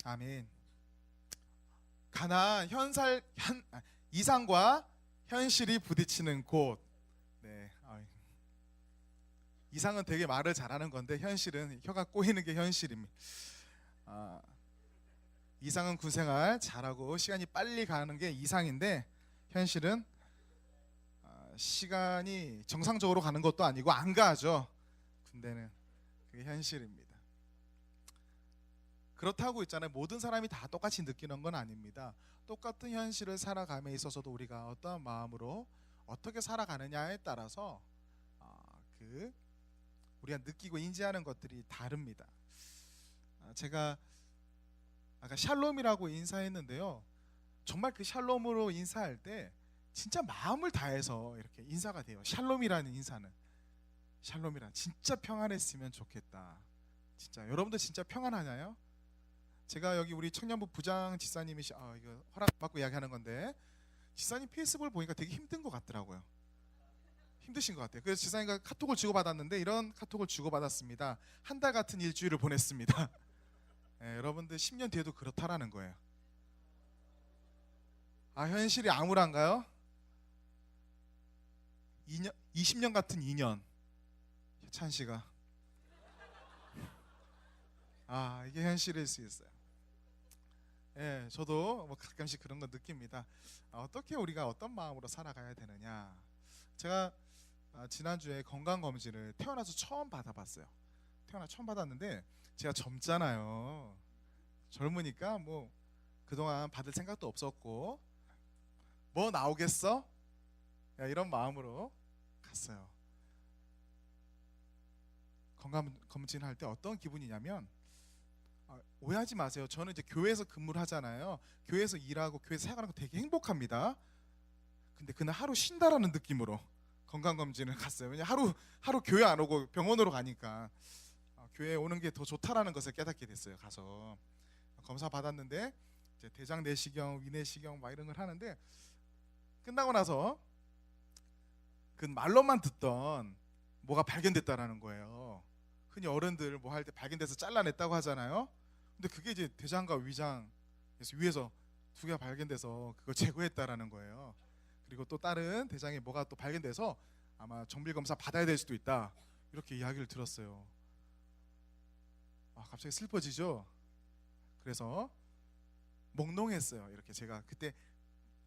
아멘. 가나안 이상과 현실이 부딪히는 곳. 네. 이상은 되게 말을 잘하는 건데 현실은 혀가 꼬이는 게 현실입니다. 이상은 군생활 잘하고 시간이 빨리 가는 게 이상인데 현실은 시간이 정상적으로 가는 것도 아니고 안 가죠. 군대는 그게 현실입니다. 그렇다고 있잖아요. 모든 사람이 다 똑같이 느끼는 건 아닙니다. 똑같은 현실을 살아감에 있어서도 우리가 어떠한 마음으로 어떻게 살아가느냐에 따라서 우리가 느끼고 인지하는 것들이 다릅니다. 제가 아까 샬롬이라고 인사했는데요. 정말 그 샬롬으로 인사할 때 진짜 마음을 다해서 이렇게 인사가 돼요. 샬롬이라는 인사는 샬롬이란 진짜 평안했으면 좋겠다. 진짜 여러분들 진짜 평안하나요? 제가 여기 우리 청년부 부장 지사님이 이거 허락 받고 이야기하는 건데 지사님 페이스북을 보니까 되게 힘든 것 같더라고요. 힘드신 것 같아요. 그래서 지사님과 카톡을 주고받았는데 이런 카톡을 주고받았습니다. 한 달 같은 일주일을 보냈습니다. 네, 여러분들 10년 뒤에도 그렇다라는 거예요. 현실이 암울한가요? 20년 같은 2년. 혜찬 씨가 이게 현실일 수 있어요. 예, 저도 뭐 가끔씩 그런 거 느낍니다. 어떻게 우리가 어떤 마음으로 살아가야 되느냐. 제가 지난주에 건강검진을 태어나서 처음 받아봤어요. 태어나서 처음 받았는데 제가 젊잖아요. 젊으니까 뭐 그동안 받을 생각도 없었고 뭐 나오겠어? 이런 마음으로 갔어요. 건강검진 할 때 어떤 기분이냐면 오해하지 마세요. 저는 이제 교회에서 근무를 하잖아요. 교회에서 일하고 교회에서 생활하는 거 되게 행복합니다. 근데 그날 하루 쉰다라는 느낌으로 건강검진을 갔어요. 왜냐 하루 교회 안 오고 병원으로 가니까 교회에 오는 게 더 좋다라는 것을 깨닫게 됐어요. 가서 검사 받았는데 이제 대장 내시경, 위내시경 막 이런 걸 하는데 끝나고 나서 그 말로만 듣던 뭐가 발견됐다라는 거예요. 흔히 어른들 뭐 할 때 발견돼서 잘라냈다고 하잖아요. 근데 그게 이제 대장과 위장 위에서 두 개가 발견돼서 그걸 제거했다라는 거예요. 그리고 또 다른 대장에 뭐가 또 발견돼서 아마 정밀 검사 받아야 될 수도 있다. 이렇게 이야기를 들었어요. 갑자기 슬퍼지죠. 그래서 몽롱했어요. 이렇게 제가 그때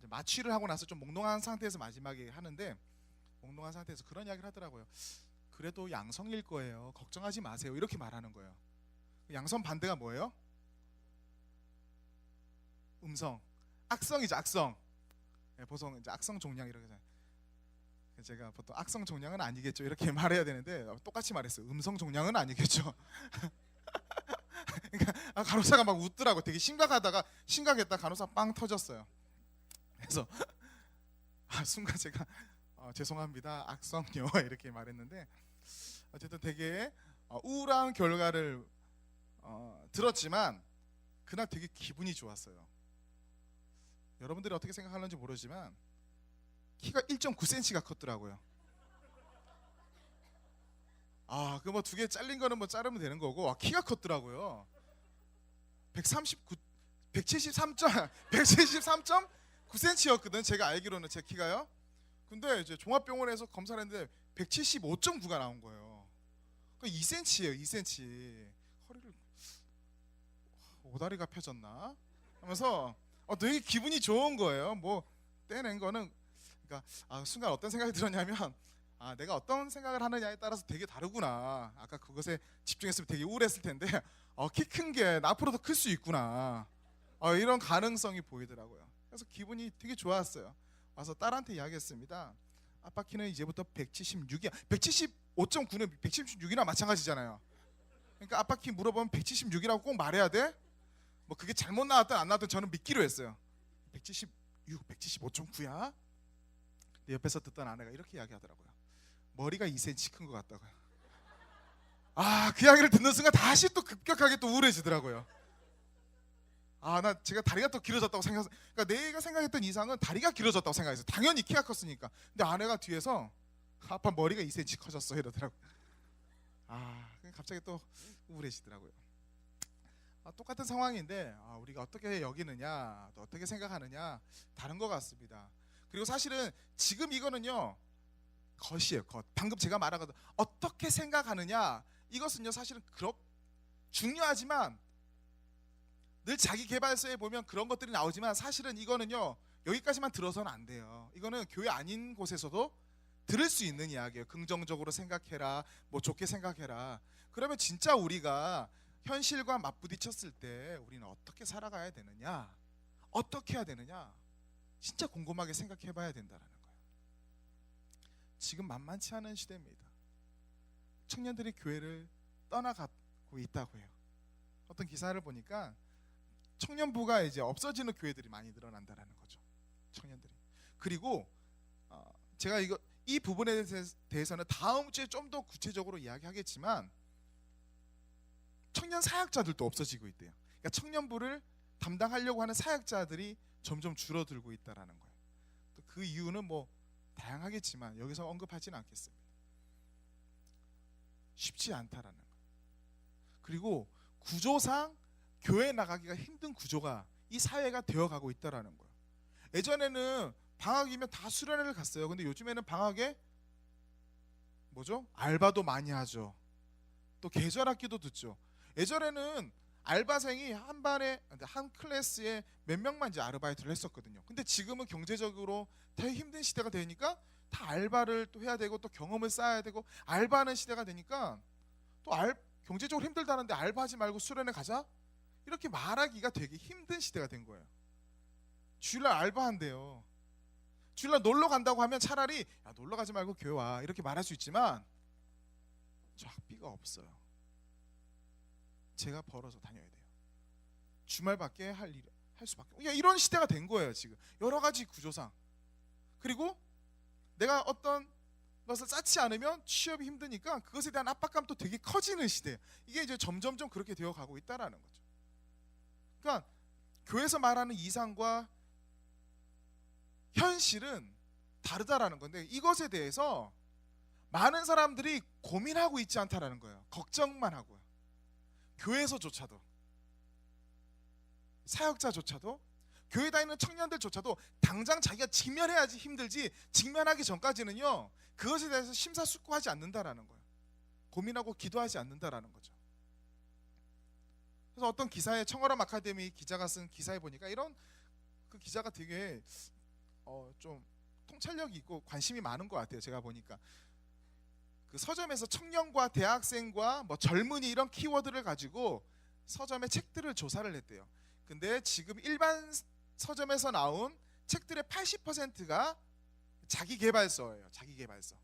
마취를 하고 나서 좀 몽롱한 상태에서 마지막에 하는데 몽롱한 상태에서 그런 이야기를 하더라고요. 그래도 양성일 거예요. 걱정하지 마세요. 이렇게 말하는 거예요. 양성 반대가 뭐예요? 음성. 악성이죠. 악성. 보통 이제 악성 종양 이렇게 제가 보통 악성 종양은 아니겠죠. 이렇게 말해야 되는데 똑같이 말했어요. 음성 종양은 아니겠죠. 그러니까 간호사가 막 웃더라고. 되게 심각했다 간호사 빵 터졌어요. 그래서 순간 제가 죄송합니다. 악성요 이렇게 말했는데 어쨌든 되게 우울한 결과를 들었지만 그날 되게 기분이 좋았어요. 여러분들이 어떻게 생각하는지 모르지만 키가 1.9cm가 컸더라고요. 그 뭐 두 개 잘린 거는 뭐 자르면 되는 거고 키가 컸더라고요. 173.9cm였거든. 제가 알기로는 제 키가요. 근데 이제 종합병원에서 검사를 했는데 175.9가 나온 거예요. 그러니까 2cm예요. 2cm. 허리를 오다리가 펴졌나 하면서 되게 기분이 좋은 거예요. 뭐 떼낸 거는 그러니까 순간 어떤 생각이 들었냐면 내가 어떤 생각을 하느냐에 따라서 되게 다르구나. 아까 그것에 집중했으면 되게 우울했을 텐데 키 큰 게 앞으로도 클 수 있구나. 이런 가능성이 보이더라고요. 그래서 기분이 되게 좋았어요. 와서 딸한테 이야기했습니다. 아빠 키는 이제부터 176이야. 175.9는 176이나 마찬가지잖아요. 그러니까 아빠 키 물어보면 176이라고 꼭 말해야 돼? 뭐 그게 잘못 나왔든 안 나왔든 저는 믿기로 했어요. 176, 175.9야? 근데 옆에서 듣던 아내가 이렇게 이야기하더라고요. 머리가 2cm 큰 것 같다고요. 그 이야기를 듣는 순간 다시 또 급격하게 또 우울해지더라고요. 나 제가 다리가 더 길어졌다고 그러니까 내가 생각했던 이상은 다리가 길어졌다고 생각했어요. 당연히 키가 컸으니까. 근데 아내가 뒤에서 아빠 머리가 2cm 커졌어 이러더라고요. 갑자기 또 우울해지더라고요. 똑같은 상황인데 우리가 어떻게 여기느냐, 또 어떻게 생각하느냐 다른 것 같습니다. 그리고 사실은 지금 이거는요 겉이에요. 겉. 방금 제가 말한 것 어떻게 생각하느냐 이것은요 사실은 중요하지만 늘 자기 개발서에 보면 그런 것들이 나오지만 사실은 이거는요 여기까지만 들어서는 안 돼요. 이거는 교회 아닌 곳에서도 들을 수 있는 이야기예요. 긍정적으로 생각해라, 뭐 좋게 생각해라. 그러면 진짜 우리가 현실과 맞부딪혔을 때 우리는 어떻게 살아가야 되느냐, 어떻게 해야 되느냐 진짜 곰곰하게 생각해 봐야 된다는 거예요. 지금 만만치 않은 시대입니다. 청년들이 교회를 떠나가고 있다고 해요. 어떤 기사를 보니까 청년부가 이제 없어지는 교회들이 많이 늘어난다는 거죠. 청년들이. 그리고 제가 이 부분에 대해서는 다음 주에 좀 더 구체적으로 이야기하겠지만 청년 사역자들도 없어지고 있대요. 그러니까 청년부를 담당하려고 하는 사역자들이 점점 줄어들고 있다라는 거예요. 또 그 이유는 뭐 다양하겠지만 여기서 언급하지는 않겠습니다. 쉽지 않다라는 거예요. 그리고 구조상 교회 나가기가 힘든 구조가 이 사회가 되어가고 있다라는 거예요. 예전에는 방학이면 다 수련회를 갔어요. 근데 요즘에는 방학에 뭐죠? 알바도 많이 하죠. 또 계절학기도 듣죠. 예전에는 알바생이 한 클래스에 몇 명만 이제 아르바이트를 했었거든요. 근데 지금은 경제적으로 되게 힘든 시대가 되니까 다 알바를 또 해야 되고 또 경험을 쌓아야 되고 알바하는 시대가 되니까 또 경제적으로 힘들다는데 알바하지 말고 수련회 가자? 이렇게 말하기가 되게 힘든 시대가 된 거예요. 주일날 알바한대요. 주일날 놀러 간다고 하면 차라리 야, 놀러 가지 말고 교회 와 이렇게 말할 수 있지만 저 학비가 없어요. 제가 벌어서 다녀야 돼요. 주말밖에 할 수밖에. 야, 이런 시대가 된 거예요 지금. 여러 가지 구조상. 그리고 내가 어떤 것을 쌓지 않으면 취업이 힘드니까 그것에 대한 압박감도 되게 커지는 시대. 이게 이제 점점점 그렇게 되어 가고 있다라는 거죠. 그러니까 교회에서 말하는 이상과 현실은 다르다라는 건데 이것에 대해서 많은 사람들이 고민하고 있지 않다라는 거예요. 걱정만 하고요. 교회에서조차도 사역자조차도 교회 다니는 청년들조차도 당장 자기가 직면해야지 힘들지 직면하기 전까지는요 그것에 대해서 심사숙고하지 않는다라는 거예요. 고민하고 기도하지 않는다라는 거죠. 그래서 어떤 기사에 청어람 아카데미 기자가 쓴 기사에 보니까 이런 그 기자가 되게 좀 통찰력이 있고 관심이 많은 것 같아요. 제가 보니까 그 서점에서 청년과 대학생과 뭐 젊은이 이런 키워드를 가지고 서점의 책들을 조사를 했대요. 근데 지금 일반 서점에서 나온 책들의 80%가 자기계발서예요. 자기계발서.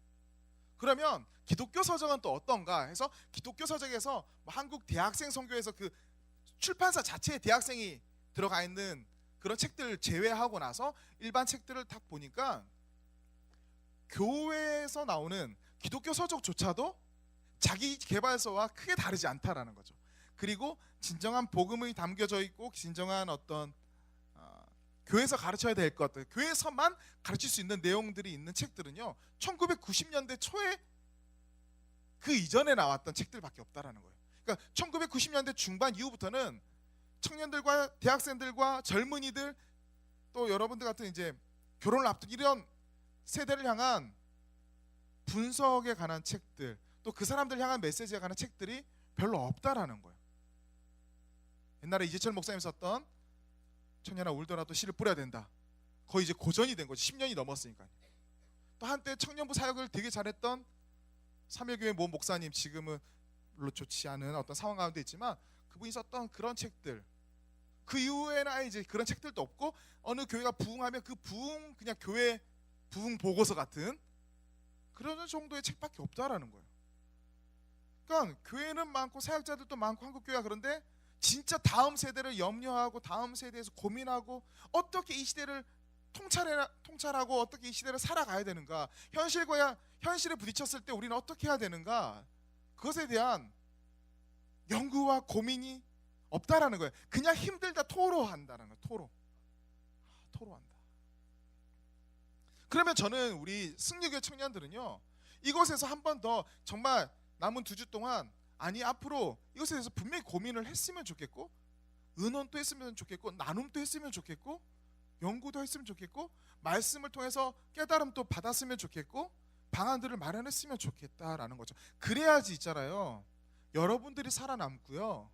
그러면 기독교 서적은 또 어떤가 해서 기독교 서적에서 뭐 한국 대학생 선교에서 그 출판사 자체에 대학생이 들어가 있는 그런 책들을 제외하고 나서 일반 책들을 딱 보니까 교회에서 나오는 기독교 서적조차도 자기 개발서와 크게 다르지 않다라는 거죠. 그리고 진정한 복음이 담겨져 있고 진정한 어떤 교회에서 가르쳐야 될 것들, 교회에서만 가르칠 수 있는 내용들이 있는 책들은요 1990년대 초에 그 이전에 나왔던 책들밖에 없다라는 거예요. 그러니까 1990년대 중반 이후부터는 청년들과 대학생들과 젊은이들 또 여러분들 같은 이제 결혼을 앞둔 이런 세대를 향한 분석에 관한 책들 또 그 사람들 향한 메시지에 관한 책들이 별로 없다라는 거예요. 옛날에 이재철 목사님 썼던 청년아 울더라도 씨를 뿌려야 된다. 거의 이제 고전이 된 거지. 10년이 넘었으니까요. 또 한때 청년부 사역을 되게 잘했던 삼일교회 모 목사님 지금은 별로 좋지 않은 어떤 상황 가운데 있지만 그분이 썼던 그런 책들 그 이후에는 이제 그런 책들도 없고 어느 교회가 부흥하면 그 부흥 그냥 교회 부흥 보고서 같은 그런 정도의 책밖에 없다라는 거예요. 그러니까 교회는 많고 사역자들도 많고 한국교회가 그런데 진짜 다음 세대를 염려하고 다음 세대에서 고민하고 어떻게 이 시대를 통찰하고 어떻게 이 시대를 살아가야 되는가 현실에 부딪혔을 때 우리는 어떻게 해야 되는가 그것에 대한 연구와 고민이 없다라는 거예요. 그냥 힘들다 토로한다는 거예요. 토로한다. 그러면 저는 우리 승리교회 청년들은요 이곳에서 한 번 더 정말 남은 2주 동안 앞으로 이것에 대해서 분명히 고민을 했으면 좋겠고 의논도 했으면 좋겠고, 나눔도 했으면 좋겠고, 연구도 했으면 좋겠고, 말씀을 통해서 깨달음도 받았으면 좋겠고, 방안들을 마련했으면 좋겠다라는 거죠. 그래야지 있잖아요, 여러분들이 살아남고요,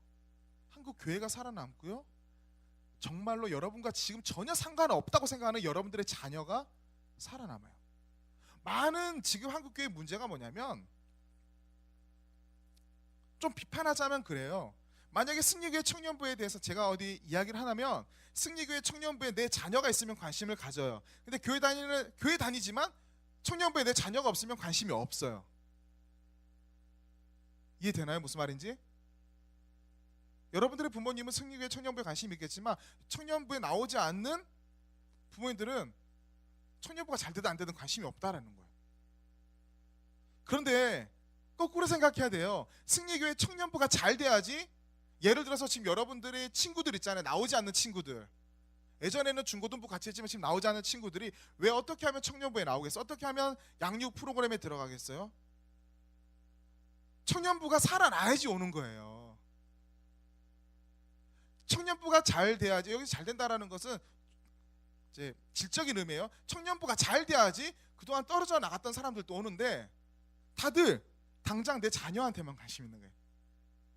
한국 교회가 살아남고요, 정말로 여러분과 지금 전혀 상관없다고 생각하는 여러분들의 자녀가 살아남아요. 많은 지금 한국 교회 문제가 뭐냐면, 좀 비판하자면 그래요. 만약에 승리교회 청년부에 대해서 제가 어디 이야기를 하면, 승리교회 청년부에 내 자녀가 있으면 관심을 가져요. 근데 교회 다니지만 청년부에 내 자녀가 없으면 관심이 없어요. 이해되나요? 무슨 말인지? 여러분들의 부모님은 승리교회 청년부에 관심이 있겠지만, 청년부에 나오지 않는 부모님들은 청년부가 잘 되든 안 되든 관심이 없다라는 거예요. 그런데 거꾸로 생각해야 돼요. 승리교회 청년부가 잘 돼야지, 예를 들어서 지금 여러분들의 친구들 있잖아요, 나오지 않는 친구들, 예전에는 중고등부 같이 했지만 지금 나오지 않는 친구들이 왜 어떻게 하면 청년부에 나오겠어? 어떻게 하면 양육 프로그램에 들어가겠어요? 청년부가 살아나야지 오는 거예요. 청년부가 잘 돼야지, 여기서 잘 된다라는 것은 이제 질적인 의미예요. 청년부가 잘 돼야지 그동안 떨어져 나갔던 사람들도 오는데, 다들 당장 내 자녀한테만 관심 있는 거예요.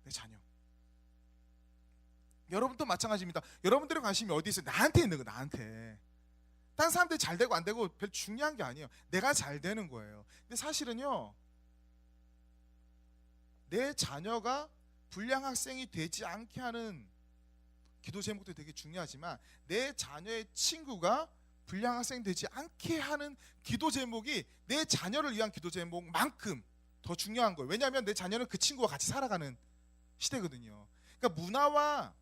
내 자녀. 여러분도 마찬가지입니다. 여러분들의 관심이 어디 있어요? 나한테 있는 거예요. 나한테. 다른 사람들이 잘 되고 안 되고 별 중요한 게 아니에요. 내가 잘 되는 거예요. 근데 사실은요, 내 자녀가 불량 학생이 되지 않게 하는 기도 제목도 되게 중요하지만, 내 자녀의 친구가 불량 학생이 되지 않게 하는 기도 제목이 내 자녀를 위한 기도 제목만큼 더 중요한 거예요. 왜냐하면 내 자녀는 그 친구와 같이 살아가는 시대거든요. 그러니까 문화와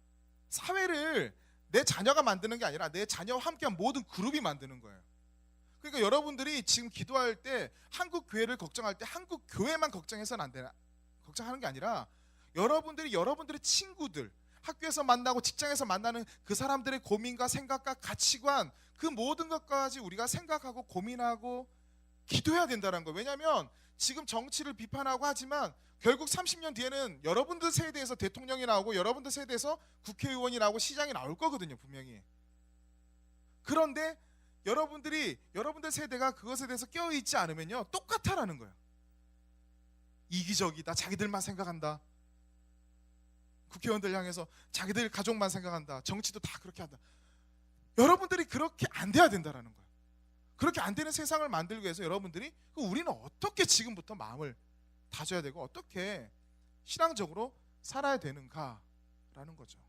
사회를 내 자녀가 만드는 게 아니라 내 자녀와 함께한 모든 그룹이 만드는 거예요. 그러니까 여러분들이 지금 기도할 때 한국 교회를 걱정할 때 한국 교회만 걱정해서는 안 되나, 걱정하는 게 아니라 여러분들이 여러분들의 친구들, 학교에서 만나고 직장에서 만나는 그 사람들의 고민과 생각과 가치관, 그 모든 것까지 우리가 생각하고 고민하고 기도해야 된다는 거예요. 왜냐하면 지금 정치를 비판하고 하지만 결국 30년 뒤에는 여러분들 세대에서 대통령이 나오고 여러분들 세대에서 국회의원이 나오고 시장이 나올 거거든요, 분명히. 그런데 여러분들 세대가 그것에 대해서 깨어있지 않으면요, 똑같아라는 거예요. 이기적이다, 자기들만 생각한다, 국회의원들 향해서 자기들 가족만 생각한다, 정치도 다 그렇게 한다. 여러분들이 그렇게 안 돼야 된다라는 거예요. 그렇게 안 되는 세상을 만들기 위해서 여러분들이, 우리는 어떻게 지금부터 마음을 다져야 되고 어떻게 신앙적으로 살아야 되는가라는 거죠.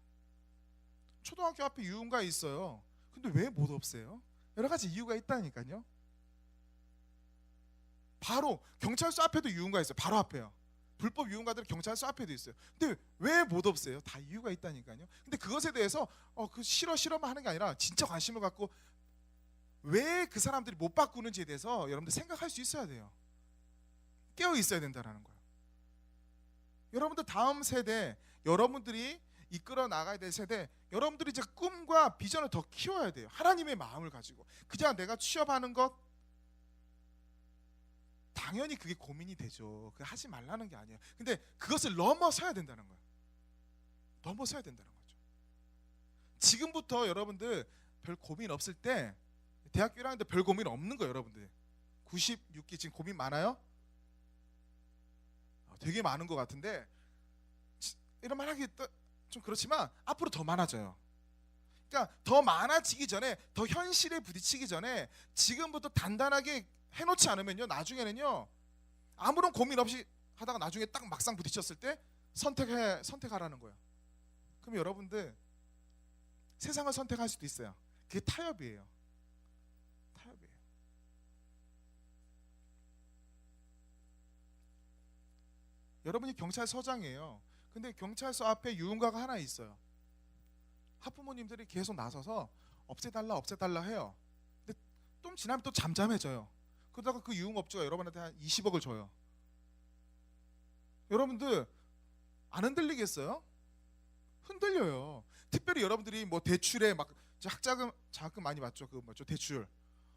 초등학교 앞에 유흥가 있어요. 근데 왜 못 없애요? 여러 가지 이유가 있다니까요. 바로 경찰서 앞에도 유흥가 있어요. 바로 앞에요. 불법 유흥가들은 경찰서 앞에도 있어요. 근데 왜 못 없애요? 다 이유가 있다니까요. 근데 그것에 대해서 그 싫어만 하는 게 아니라 진짜 관심을 갖고 왜 그 사람들이 못 바꾸는지에 대해서 여러분들 생각할 수 있어야 돼요. 깨어 있어야 된다는 거예요. 여러분들 다음 세대, 여러분들이 이끌어 나가야 될 세대, 여러분들이 이제 꿈과 비전을 더 키워야 돼요. 하나님의 마음을 가지고. 그냥 내가 취업하는 것, 당연히 그게 고민이 되죠. 그거 하지 말라는 게 아니에요. 근데 그것을 넘어서야 된다는 거예요. 넘어서야 된다는 거죠. 지금부터 여러분들 별 고민 없을 때, 대학교 1학년 때 별 고민 없는 거예요. 여러분들 96기 지금 고민 많아요? 되게 많은 것 같은데, 이런 말 하기 좀 그렇지만 앞으로 더 많아져요. 그러니까 더 많아지기 전에, 더 현실에 부딪히기 전에 지금부터 단단하게 해놓지 않으면요, 나중에는요, 아무런 고민 없이 하다가 나중에 딱 막상 부딪혔을 때 선택하라는 거예요. 그럼 여러분들 세상을 선택할 수도 있어요. 그게 타협이에요. 타협이에요. 여러분이 경찰서장이에요. 근데 경찰서 앞에 유흥가가 하나 있어요. 학부모님들이 계속 나서서 없애달라 해요. 근데 좀 지나면 또 잠잠해져요. 그러다가 그 유흥업주가 여러분한테 한 20억을 줘요. 여러분들 안 흔들리겠어요? 흔들려요. 특별히 여러분들이 뭐 대출에 막 장학금 많이 받죠. 그 뭐죠, 대출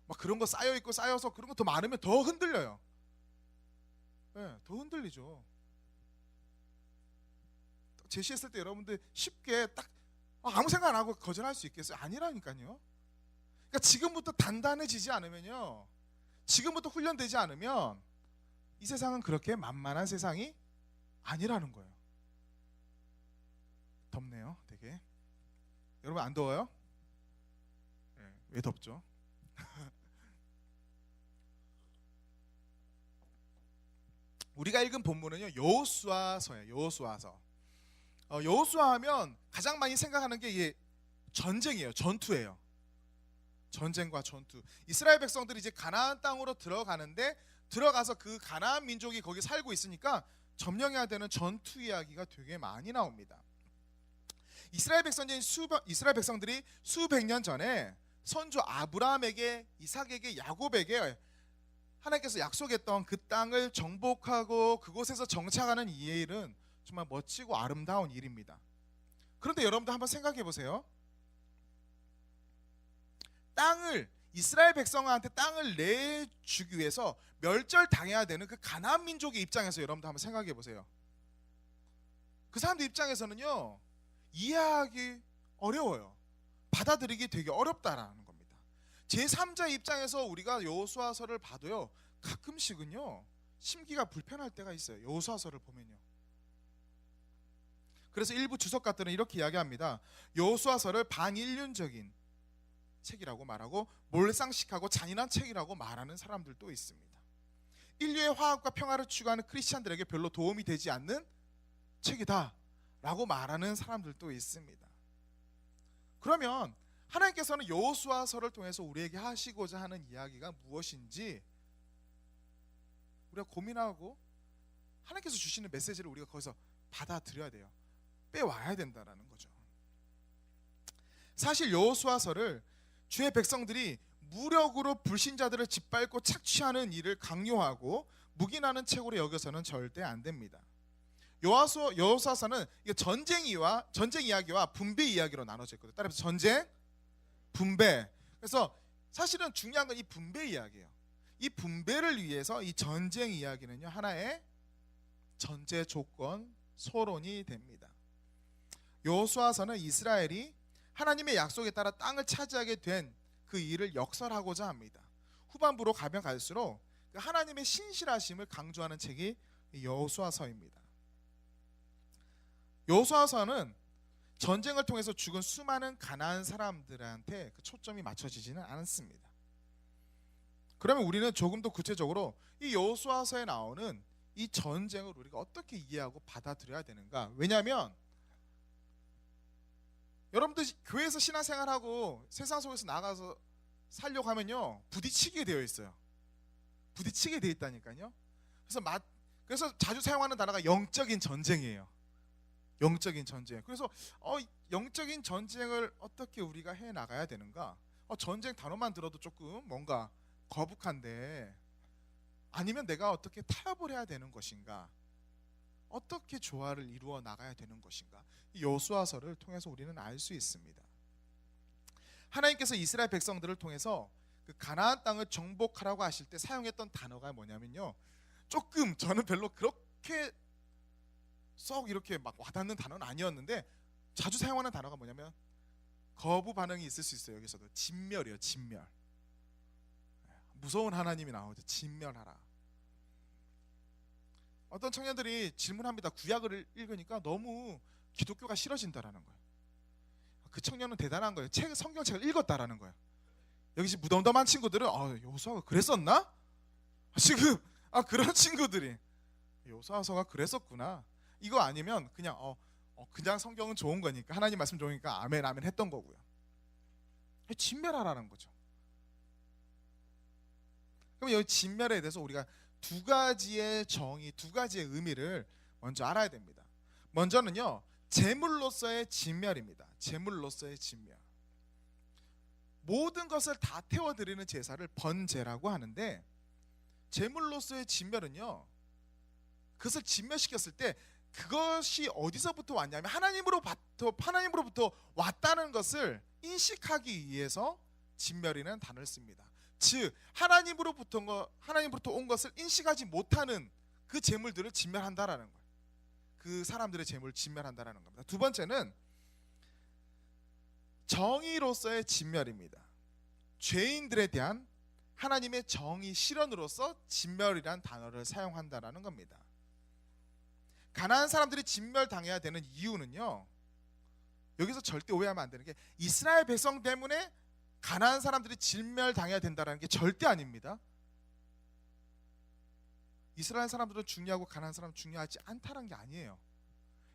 막 그런 거 쌓여 있고 쌓여서 그런 거 더 많으면 더 흔들려요. 네, 더 흔들리죠. 제시했을 때 여러분들 쉽게 딱 아무 생각 안 하고 거절할 수 있겠어요? 아니라니까요. 그러니까 지금부터 단단해지지 않으면요, 지금부터 훈련되지 않으면 이 세상은 그렇게 만만한 세상이 아니라는 거예요. 덥네요, 되게. 여러분 안 더워요? 네, 왜 덥죠? 우리가 읽은 본문은요, 여호수아서예요. 여호수아서. 여호수아하면 가장 많이 생각하는 게 이게 전쟁이에요. 전투예요. 전쟁과 전투. 이스라엘 백성들이 이제 가나안 땅으로 들어가는데, 들어가서 그 가나안 민족이 거기 살고 있으니까 점령해야 되는 전투 이야기가 되게 많이 나옵니다. 이스라엘 백성들이 수백 년 전에 선조 아브라함에게, 이삭에게, 야곱에게 하나님께서 약속했던 그 땅을 정복하고 그곳에서 정착하는 이 일은 정말 멋지고 아름다운 일입니다. 그런데 여러분들 한번 생각해 보세요. 이스라엘 백성한테 땅을 내주기 위해서 멸절당해야 되는 그 가나안 민족의 입장에서 여러분들 한번 생각해 보세요. 그 사람들 입장에서는요, 이해하기 어려워요. 받아들이기 되게 어렵다라는 겁니다. 제3자 입장에서 우리가 여호수아서를 봐도요, 가끔씩은요 심기가 불편할 때가 있어요. 여호수아서를 보면요. 그래서 일부 주석가들은 이렇게 이야기합니다. 여호수아서를 반인륜적인 책이라고 말하고 몰상식하고 잔인한 책이라고 말하는 사람들도 있습니다. 인류의 화합과 평화를 추구하는 크리스찬들에게 별로 도움이 되지 않는 책이다 라고 말하는 사람들도 있습니다. 그러면 하나님께서는 여호수아서를 통해서 우리에게 하시고자 하는 이야기가 무엇인지 우리가 고민하고 하나님께서 주시는 메시지를 우리가 거기서 받아들여야 돼요. 빼와야 된다는 거죠. 사실 여호수아서를 주의 백성들이 무력으로 불신자들을 짓밟고 착취하는 일을 강요하고 묵인하는 책으로 여겨서는 절대 안 됩니다. 여호수아서는 전쟁 이야기와 분배 이야기로 나눠져 있거든요. 따라서 전쟁, 분배. 그래서 사실은 중요한 건 이 분배 이야기예요. 이 분배를 위해서 이 전쟁 이야기는요, 하나의 전제 조건, 소론이 됩니다. 여호수아서는 이스라엘이 하나님의 약속에 따라 땅을 차지하게 된 그 일을 역설하고자 합니다. 후반부로 가면 갈수록 하나님의 신실하심을 강조하는 책이 여호수아서입니다. 여호수아서는 전쟁을 통해서 죽은 수많은 가나안 사람들한테 그 초점이 맞춰지지는 않습니다. 그러면 우리는 조금 더 구체적으로 이 여호수아서에 나오는 이 전쟁을 우리가 어떻게 이해하고 받아들여야 되는가? 왜냐하면 여러분들 교회에서 신앙생활하고 세상 속에서 나가서 살려고 하면요, 부딪히게 되어 있어요. 부딪히게 되어 있다니까요. 그래서 자주 사용하는 단어가 영적인 전쟁이에요. 영적인 전쟁. 그래서 영적인 전쟁을 어떻게 우리가 해 나가야 되는가? 전쟁 단어만 들어도 조금 뭔가 거북한데, 아니면 내가 어떻게 타협을 해야 되는 것인가? 어떻게 조화를 이루어 나가야 되는 것인가? 이 여호수아서를 통해서 우리는 알 수 있습니다. 하나님께서 이스라엘 백성들을 통해서 그 가나안 땅을 정복하라고 하실 때 사용했던 단어가 뭐냐면요, 조금 저는 별로 그렇게 썩 이렇게 막 와닿는 단어는 아니었는데 자주 사용하는 단어가 뭐냐면 거부 반응이 있을 수 있어요. 여기서도 진멸이에요. 진멸. 무서운 하나님이 나오죠. 진멸하라. 어떤 청년들이 질문합니다. 구약을 읽으니까 너무 기독교가 싫어진다라는 거예요. 그 청년은 대단한 거예요. 성경책을 읽었다라는 거예요. 여기 지금 무덤덤한 친구들은 여호수아가 그랬었나? 지금 그런 친구들이 여호수아서가 그랬었구나. 이거 아니면 그냥 그냥 성경은 좋은 거니까, 하나님 말씀 좋으니까 아멘 아멘 했던 거고요. 진멸하라는 거죠. 그럼 여기 진멸에 대해서 우리가 두 가지의 정의, 두 가지의 의미를 먼저 알아야 됩니다. 먼저는요, 제물로서의 진멸입니다. 제물로서의 진멸. 모든 것을 다 태워드리는 제사를 번제라고 하는데, 제물로서의 진멸은요, 그것을 진멸시켰을 때 그것이 어디서부터 왔냐면 하나님으로부터 왔다는 것을 인식하기 위해서 진멸이라는 단어를 씁니다. 즉 하나님으로부터 온 것을 인식하지 못하는 그 재물들을 진멸한다라는 거예요. 그 사람들의 재물을 진멸한다라는 겁니다. 두 번째는 정의로서의 진멸입니다. 죄인들에 대한 하나님의 정의 실현으로서 진멸이란 단어를 사용한다라는 겁니다. 가나안 사람들이 진멸당해야 되는 이유는요, 여기서 절대 오해하면 안 되는 게 이스라엘 백성 때문에 가나안 사람들이 진멸당해야 된다는 게 절대 아닙니다. 이스라엘 사람들은 중요하고 가나안 사람은 중요하지 않다는 게 아니에요.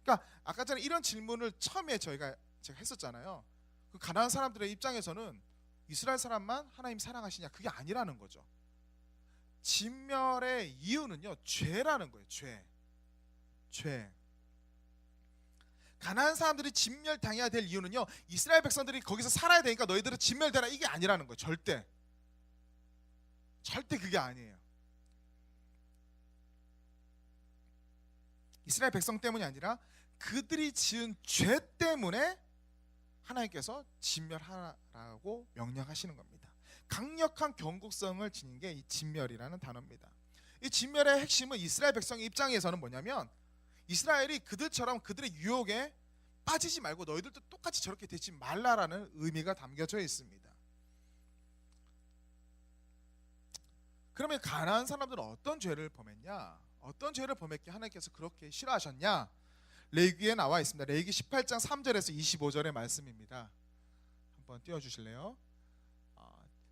그러니까 아까 전에 이런 질문을 처음에 제가 했었잖아요. 그 가나안 사람들의 입장에서는 이스라엘 사람만 하나님 사랑하시냐, 그게 아니라는 거죠. 진멸의 이유는요, 죄라는 거예요. 죄. 가나안 사람들이 진멸당해야 될 이유는요, 이스라엘 백성들이 거기서 살아야 되니까 너희들은 진멸되라, 이게 아니라는 거예요. 절대 그게 아니에요. 이스라엘 백성 때문이 아니라 그들이 지은 죄 때문에 하나님께서 진멸하라고 명령하시는 겁니다. 강력한 경고성을 지닌 게 이 진멸이라는 단어입니다. 이 진멸의 핵심은 이스라엘 백성의 입장에서는 뭐냐면, 이스라엘이 그들처럼 그들의 유혹에 빠지지 말고 너희들도 똑같이 저렇게 되지 말라라는 의미가 담겨져 있습니다. 그러면 가나안 사람들은 어떤 죄를 범했냐? 어떤 죄를 범했기에 하나님께서 그렇게 싫어하셨냐? 레위기에 나와 있습니다. 레위기 18장 3절에서 25절의 말씀입니다. 한번 띄워주실래요?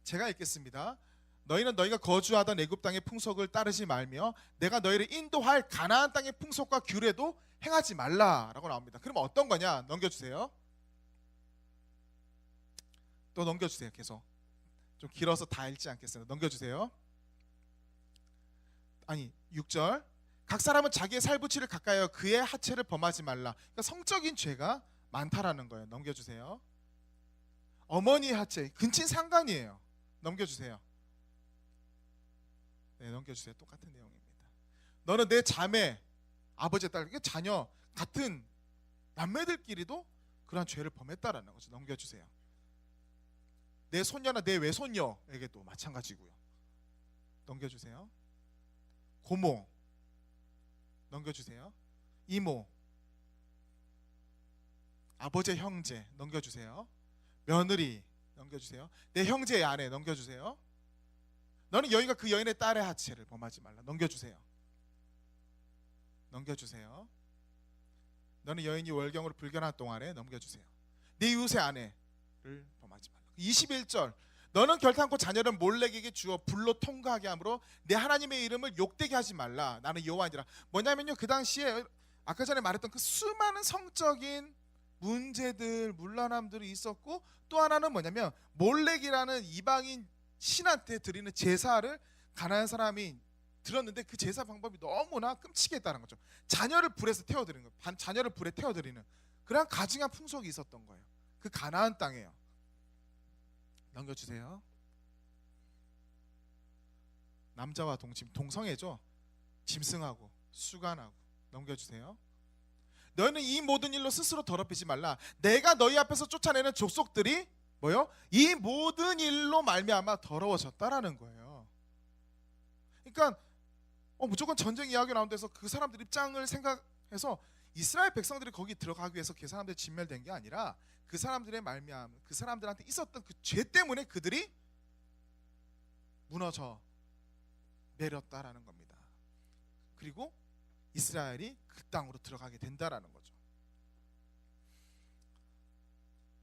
제가 읽겠습니다. 너희는 너희가 거주하던 애굽 땅의 풍속을 따르지 말며 내가 너희를 인도할 가나안 땅의 풍속과 규례도 행하지 말라라고 나옵니다. 그러면 어떤 거냐? 넘겨주세요. 또 넘겨주세요. 계속 좀 길어서 다 읽지 않겠어요. 넘겨주세요. 아니 6절, 각 사람은 자기의 살부치를 가까이하여 그의 하체를 범하지 말라. 그러니까 성적인 죄가 많다라는 거예요. 넘겨주세요. 어머니 하체, 근친 상간이에요. 넘겨주세요. 네, 넘겨주세요. 똑같은 내용입니다. 너는 내 자매, 아버지의 딸, 자녀 같은 남매들끼리도 그러한 죄를 범했다라는 거죠. 넘겨주세요. 내 손녀나 내 외손녀에게도 마찬가지고요. 넘겨주세요. 고모, 넘겨주세요. 이모, 아버지의 형제, 넘겨주세요. 며느리, 넘겨주세요. 내 형제의 아내, 넘겨주세요. 너는 여인과 그 여인의 딸의 하체를 범하지 말라. 넘겨주세요. 넘겨주세요. 너는 여인이 월경으로 불견한 동안에, 넘겨주세요. 내 이웃의 아내를 범하지 말라. 21절, 너는 결탄코 자녀를 몰렉에게 주어 불로 통과하게 하므로 내 하나님의 이름을 욕되게 하지 말라. 나는 여호와니라. 뭐냐면요, 그 당시에 아까 전에 말했던 그 수많은 성적인 문제들, 문란함들이 있었고, 또 하나는 뭐냐면 몰렉이라는 이방인 신한테 드리는 제사를 가나안 사람이 들었는데 그 제사 방법이 너무나 끔찍했다는 거죠. 자녀를 불에서 태워드리는 거예요. 자녀를 불에 태워드리는 그런 가증한 풍속이 있었던 거예요. 그 가나안 땅에요. 넘겨주세요. 남자와 동성애죠. 짐승하고 수간하고. 넘겨주세요. 너희는 이 모든 일로 스스로 더럽히지 말라. 내가 너희 앞에서 쫓아내는 족속들이 뭐요? 이 모든 일로 말미암아 더러워졌다라는 거예요. 그러니까 무조건 전쟁 이야기 나온 데서 그 사람들 입장을 생각해서 이스라엘 백성들이 거기 들어가기 위해서 그 사람들이 진멸된 게 아니라 그 사람들의 말미암, 그 사람들한테 있었던 그 죄 때문에 그들이 무너져 내렸다라는 겁니다. 그리고 이스라엘이 그 땅으로 들어가게 된다라는 거죠.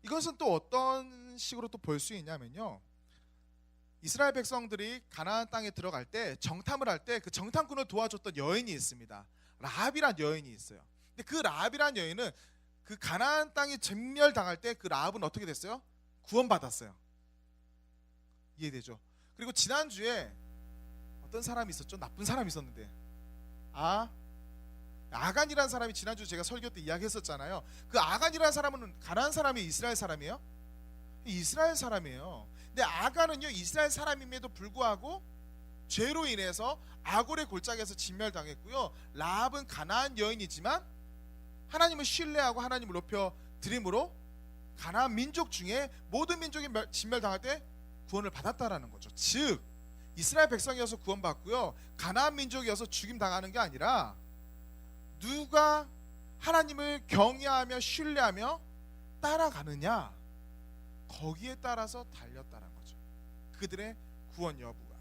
이것은 또 어떤 식으로 또 볼 수 있냐면요, 이스라엘 백성들이 가나안 땅에 들어갈 때 정탐을 할 때 그 정탐꾼을 도와줬던 여인이 있습니다. 라합이란 여인이 있어요. 근데 그 라합이란 여인은 그 가나안 땅이 진멸당할 때 그 라합은 어떻게 됐어요? 구원받았어요. 이해되죠? 그리고 지난주에 어떤 사람이 있었죠? 나쁜 사람이 있었는데 아간이라는 사람이 지난주 제가 설교 때 이야기했었잖아요. 그 아간이라는 사람은 가나안 사람이 이스라엘 사람이에요? 이스라엘 사람이에요. 근데 아간은요, 이스라엘 사람임에도 불구하고 죄로 인해서 아골의 골짜기에서 진멸당했고요. 라합은 가나안 여인이지만 하나님을 신뢰하고 하나님을 높여 드림으로 가나안 민족 중에 모든 민족이 진멸당할 때 구원을 받았다라는 거죠. 즉 이스라엘 백성이어서 구원받고요, 가나안 민족이어서 죽임당하는 게 아니라 누가 하나님을 경외하며 신뢰하며 따라가느냐, 거기에 따라서 달렸다는 거죠. 그들의 구원 여부가.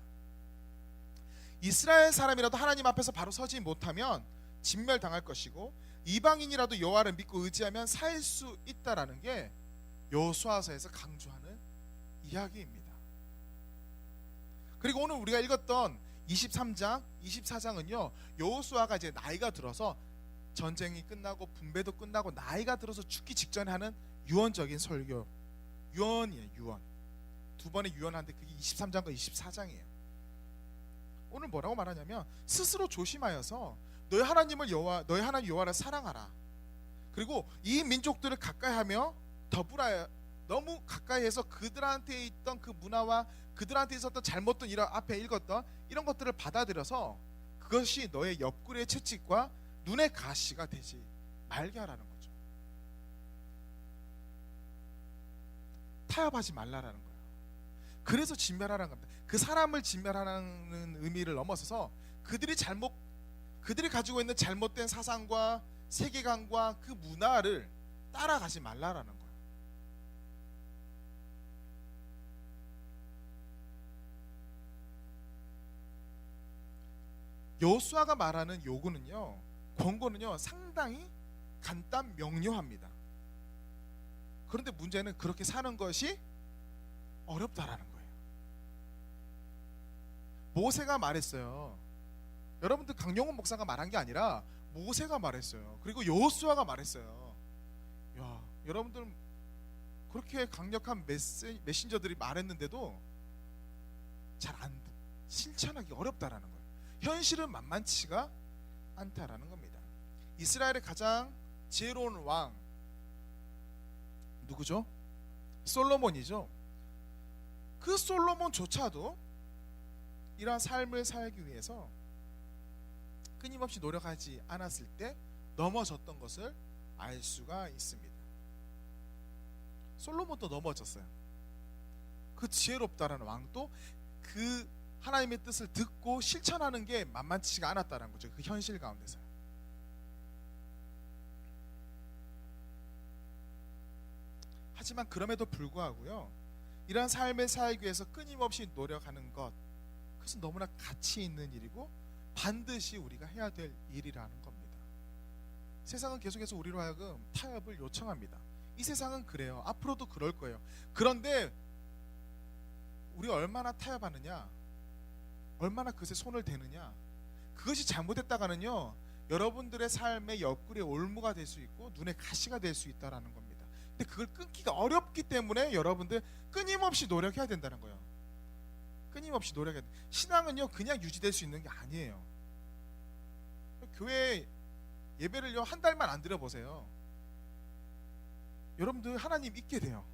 이스라엘 사람이라도 하나님 앞에서 바로 서지 못하면 진멸당할 것이고, 이방인이라도 여호와를 믿고 의지하면 살 수 있다라는 게 여호수아서에서 강조하는 이야기입니다. 그리고 오늘 우리가 읽었던 23장, 24장은요, 여호수아가 이제 나이가 들어서 전쟁이 끝나고 분배도 끝나고 나이가 들어서 죽기 직전에 하는 유언적인 설교, 유언이에요. 유언. 두 번의 유언하는데 그게 23장과 24장이에요. 오늘 뭐라고 말하냐면, 스스로 조심하여서 너희 하나님을 너희 하나님 여호와를 사랑하라. 그리고 이 민족들을 가까이하며 더불어 너무 가까이해서 그들한테 있던 그 문화와 그들한테 있었던 잘못된 이런 앞에 읽었던 이런 것들을 받아들여서 그것이 너의 옆구리의 채찍과 눈의 가시가 되지 말게 하라는 거죠. 타협하지 말라라는 거예요. 그래서 진멸하라는 겁니다. 그 사람을 진멸하는 의미를 넘어서서 그들이 가지고 있는 잘못된 사상과 세계관과 그 문화를 따라가지 말라라는 거예요. 여호수아가 말하는 요구는요, 권고는요, 상당히 간단 명료합니다. 그런데 문제는 그렇게 사는 것이 어렵다라는 거예요. 모세가 말했어요. 여러분들 강영훈 목사가 말한 게 아니라 모세가 말했어요. 그리고 여호수아가 말했어요. 야, 여러분들 그렇게 강력한 메신저들이 말했는데도 잘 안 실천하기 어렵다라는 거예요. 현실은 만만치가 않다라는 겁니다. 이스라엘의 가장 지혜로운 왕 누구죠? 솔로몬이죠. 그 솔로몬조차도 이러한 삶을 살기 위해서 끊임없이 노력하지 않았을 때 넘어졌던 것을 알 수가 있습니다. 솔로몬도 넘어졌어요. 그 지혜롭다라는 왕도 그 하나님의 뜻을 듣고 실천하는 게 만만치가 않았다는 거죠. 그 현실 가운데서. 하지만 그럼에도 불구하고요, 이러한 삶을 살기 위해서 끊임없이 노력하는 것, 그것은 너무나 가치 있는 일이고 반드시 우리가 해야 될 일이라는 겁니다. 세상은 계속해서 우리로 하여금 타협을 요청합니다. 이 세상은 그래요. 앞으로도 그럴 거예요. 그런데 우리가 얼마나 타협하느냐, 얼마나 그것에 손을 대느냐, 그것이 잘못됐다가는요, 여러분들의 삶의 옆구리에 올무가 될 수 있고 눈에 가시가 될 수 있다는 겁니다. 근데 그걸 끊기가 어렵기 때문에 여러분들 끊임없이 노력해야 된다는 거예요. 끊임없이 노력해야 돼. 신앙은요, 그냥 유지될 수 있는 게 아니에요. 교회 예배를요, 한 달만 안 드려보세요. 여러분들 하나님 잊게 돼요.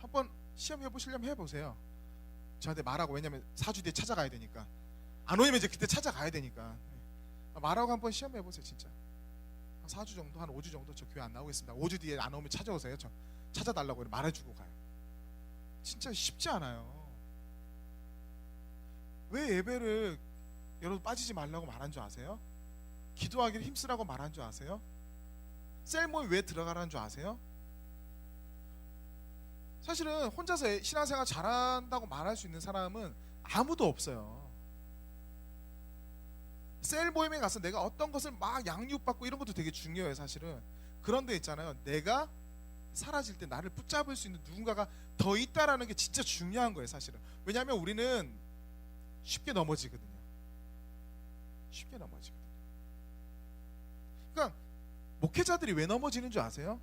한번 시험해 보시려면 해보세요. 저한테 말하고, 왜냐면 4주 뒤에 찾아가야 되니까. 안 오면 이제 그때 찾아가야 되니까. 말하고 한번 시험해 보세요. 진짜 한 4주 정도, 한 5주 정도 저 교회 안 나오겠습니다. 5주 뒤에 안 오면 찾아오세요. 저 찾아달라고 말해주고 가요. 진짜 쉽지 않아요. 왜 예배를 여러분 빠지지 말라고 말한 줄 아세요? 기도하기를 힘쓰라고 말한 줄 아세요? 셀 모임 왜 들어가라는 줄 아세요? 사실은 혼자서 신앙생활 잘한다고 말할 수 있는 사람은 아무도 없어요. 셀 모임에 가서 내가 어떤 것을 막 양육받고 이런 것도 되게 중요해요. 사실은. 그런데 있잖아요, 내가 사라질 때 나를 붙잡을 수 있는 누군가가 더 있다라는 게 진짜 중요한 거예요. 사실은. 왜냐하면 우리는 쉽게 넘어지거든요. 쉽게 넘어지거든요. 그러니까 목회자들이 왜 넘어지는 줄 아세요?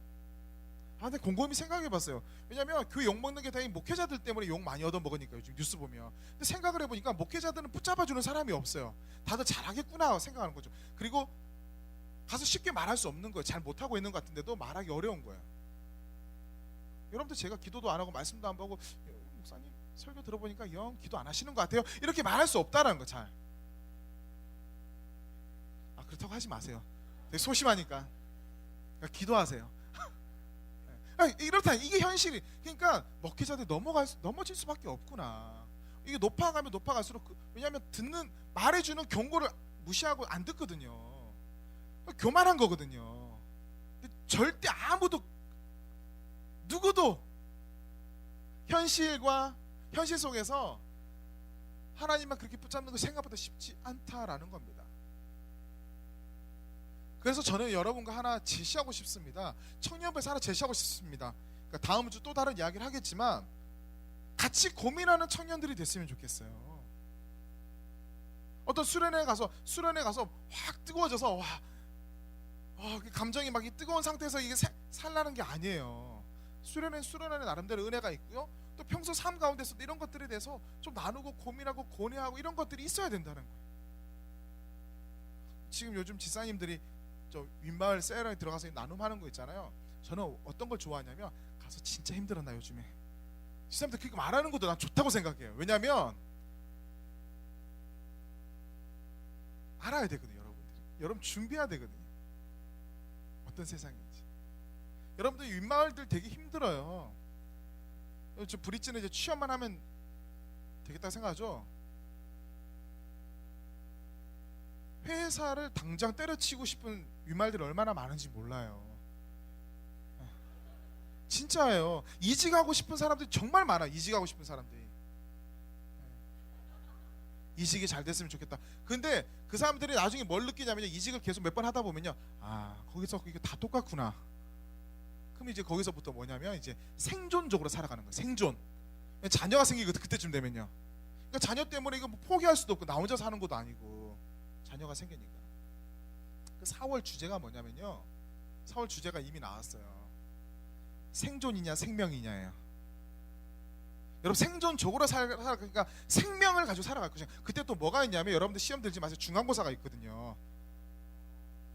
근데 곰곰이 생각해봤어요. 왜냐하면 교회 욕먹는 게 다행히 목회자들 때문에 욕 많이 얻어먹으니까 요즘 뉴스 보면. 근데 생각을 해보니까 목회자들은 붙잡아주는 사람이 없어요. 다들 잘하겠구나 생각하는 거죠. 그리고 가서 쉽게 말할 수 없는 거예요. 잘 못하고 있는 것 같은데도 말하기 어려운 거예요. 여러분들 제가 기도도 안 하고 말씀도 안 보고, 목사님 설교 들어보니까 영 기도 안 하시는 것 같아요, 이렇게 말할 수 없다는 거. 잘. 그렇다고 하지 마세요. 되게 소심하니까. 그러니까 기도하세요. 이렇다, 이게 현실이. 그러니까 목회자들 넘어질 수밖에 없구나. 이게 높아가면 높아갈수록 왜냐하면 말해주는 경고를 무시하고 안 듣거든요. 교만한 거거든요. 절대 아무도 누구도 현실 속에서 하나님만 그렇게 붙잡는 거 생각보다 쉽지 않다라는 겁니다. 그래서 저는 여러분과 하나 제시하고 싶습니다. 청년부에서 하나 제시하고 싶습니다. 그러니까 다음 주 또 다른 이야기를 하겠지만 같이 고민하는 청년들이 됐으면 좋겠어요. 어떤 수련회 가서 확 뜨거워져서 감정이 막 뜨거운 상태에서 이게 살라는 게 아니에요. 수련회는 나름대로 은혜가 있고요. 또 평소 삶 가운데서도 이런 것들에 대해서 좀 나누고 고민하고 고뇌하고 이런 것들이 있어야 된다는 거예요. 지금 요즘 지사님들이 저 윗마을 세일에 들어가서 나눔하는 거 있잖아요. 저는 어떤 걸 좋아하냐면 가서 진짜 힘들었나 요즘에 지사님들 그렇게 말하는 것도 난 좋다고 생각해요. 왜냐하면 알아야 되거든요. 여러분 준비해야 되거든요. 어떤 세상인지. 여러분들 윗마을들 되게 힘들어요. 저 브릿지는 이제 취업만 하면 되겠다 생각하죠. 회사를 당장 때려치고 싶은 윗마을들이 얼마나 많은지 몰라요. 진짜예요. 이직하고 싶은 사람들이 정말 많아요. 이직하고 싶은 사람들이. 이직이 잘 됐으면 좋겠다. 근데 그 사람들이 나중에 뭘 느끼냐면요, 이직을 계속 몇 번 하다 보면요, 거기서 이게 다 똑같구나. 그럼 이제 거기서부터 뭐냐면 이제 생존적으로 살아가는 거예요. 생존. 자녀가 생기고 그때쯤 되면요. 그러니까 자녀 때문에 이거 뭐 포기할 수도 없고 나 혼자 사는 것도 아니고 자녀가 생기니까. 그 4월 주제가 뭐냐면요, 4월 주제가 이미 나왔어요. 생존이냐 생명이냐예요. 여러분 생존적으로 그러니까 생명을 가지고 살아갈 것이냐. 그때 또 뭐가 있냐면 여러분들 시험 들지 마세요. 중간고사가 있거든요.